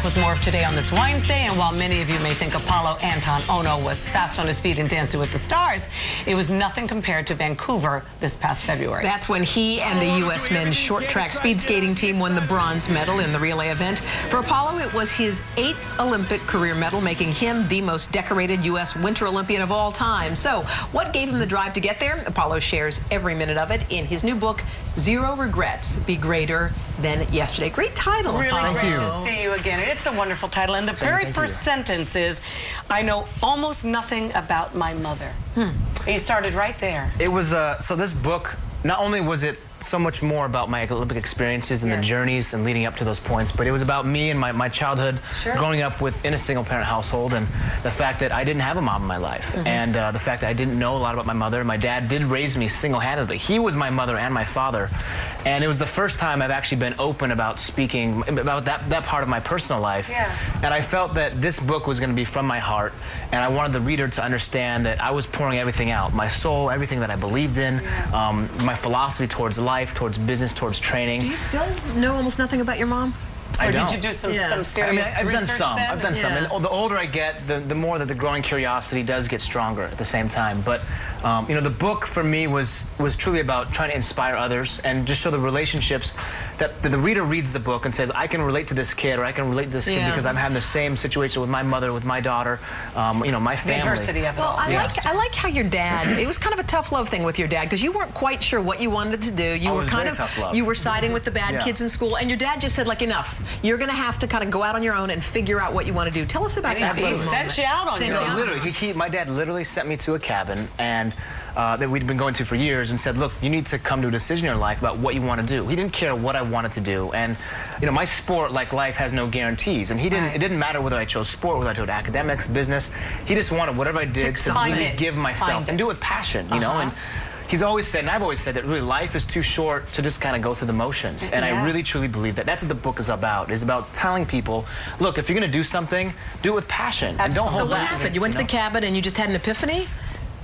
with more of Today on this Wednesday. And while many of you may think Apolo Anton Ohno was fast on his feet in Dancing with the Stars, it was nothing compared to Vancouver this past February. That's when he and the U.S. men's short track speed skating team won the bronze medal in the relay event. For Apolo, it was his 8th Olympic career medal, making him the most decorated U.S. Winter Olympian of all time. So what gave him the drive to get there? Apolo shares every minute of it in his new book, Zero Regrets, Be Greater Than Yesterday. Great title, Really Apolo. great to see you again. It's a wonderful title. And the very first sentence is, I know almost nothing about my mother. You started right there. It was, so this book, not only was it so much more about my Olympic experiences and the journeys and leading up to those points, but it was about me and my childhood growing up in a single-parent household, and the fact that I didn't have a mom in my life, and the fact that I didn't know a lot about my mother. My dad did raise me single-handedly. He was my mother and my father, and it was the first time I've actually been open about speaking about that part of my personal life. And I felt that this book was going to be from my heart, and I wanted the reader to understand that I was pouring everything out, my soul, everything that I believed in, my philosophy towards life, towards business, towards training. Do you still know almost nothing about your mom? Or did you do some serious I've done research some. then? I've done some. And the older I get, the more that the growing curiosity does get stronger at the same time. But you know, the book for me was truly about trying to inspire others and just show the relationships that the reader reads the book and says, I can relate to this kid, or I can relate to this kid because I'm having the same situation with my mother, with my daughter, you know, my family. Diversity of it all. I like how your dad, it was kind of a tough love thing with your dad, because you weren't quite sure what you wanted to do. You were kind of, you were siding with the bad kids in school, and your dad just said, like, enough. You're going to have to kind of go out on your own and figure out what you want to do. Tell us about that. He sent you out on your own. Literally, my dad literally sent me to a cabin and that we'd been going to for years, and said, look, you need to come to a decision in your life about what you want to do. He didn't care what I wanted to do, and you know, my sport, like life, has no guarantees, and he didn't. It didn't matter whether I chose sport, whether I chose academics, business. He just wanted whatever I did to really give myself and do it with passion, you know. And he's always said, and I've always said, that really life is too short to just kind of go through the motions. And I really, truly believe that. That's what the book is about. Is about telling people, look, if you're going to do something, do it with passion. And don't hold back. So what happened? You went to the cabin and you just had an epiphany?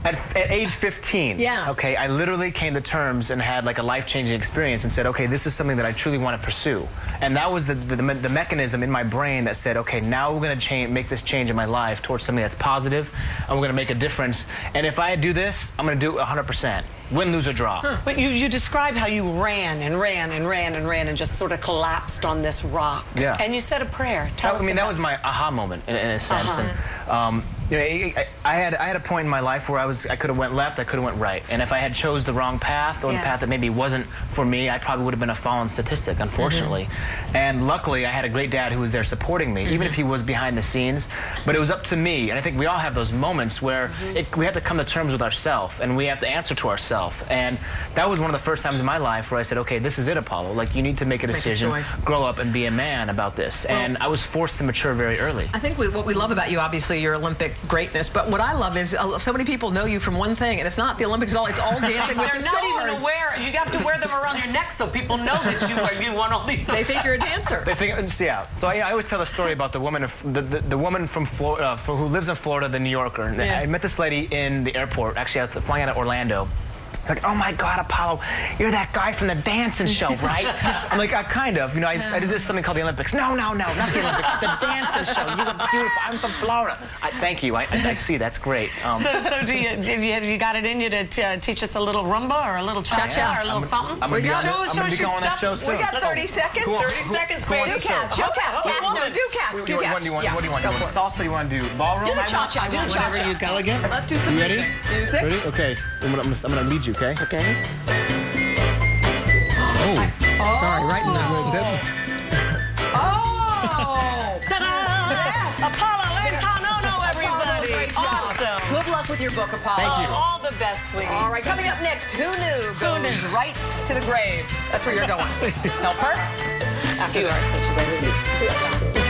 At age 15, okay, I literally came to terms and had like a life-changing experience and said, okay, this is something that I truly want to pursue. And that was the mechanism in my brain that said, okay, now we're going to make this change in my life towards something that's positive, and we're going to make a difference. And if I do this, I'm going to do it 100%. Win, lose, or draw. But you describe how you ran and ran and ran and ran and just sort of collapsed on this rock. And you said a prayer. Tell us about that was my aha moment in a sense. And, you know, I had a point in my life where I could have went left, I could have went right. And if I had chose the wrong path, or the path that maybe wasn't for me, I probably would have been a fallen statistic, unfortunately. And luckily, I had a great dad who was there supporting me, even if he was behind the scenes. But it was up to me, and I think we all have those moments where we have to come to terms with ourselves, and we have to answer to ourselves. And that was one of the first times in my life where I said, okay, this is it, Apolo. Like, you need to make a decision, grow up, and be a man about this. And I was forced to mature very early. I think what we love about you, obviously, your Olympic greatness, but what I love is so many people know you from one thing, and it's not the Olympics at all. It's all Dancing with the Stars. They're not even aware. You have to wear them around your neck so people know that you won all these. They think you're a dancer. They think, So I always tell the story about the woman, the woman from Florida, who lives in Florida, the New Yorker. And I met this lady in the airport. Actually, I was flying out of Orlando. Like, oh my God, Apolo, you're that guy from the dancing show, right? I'm like, kind of. You know, I did something called the Olympics. No, not the Olympics. The dancing show. You look beautiful. I'm from Florida. Thank you. I see. That's great. So do you got it in you to teach us a little rumba or a little cha-cha or a little something? I'm going to be on that show soon. We got 30 seconds. 30 seconds, baby. Do Kath. Show Kath. No, do Kath. What do you want? What do you want? Salsa? Do you want to do ballroom? Do the cha-cha. Do the cha-cha. You elegant. Let's do some music. Music. Ready? Okay. I'm going to lead you, okay? Okay. Sorry, right in the Ta-da! Yes! Apolo Anton Ohno, everybody! Awesome! Good luck with your book, Apolo. Thank you. All the best, sweetie. All right, coming up next, Who Knew goes right to the grave. That's where you're going. Help her? After you are such a sweetie.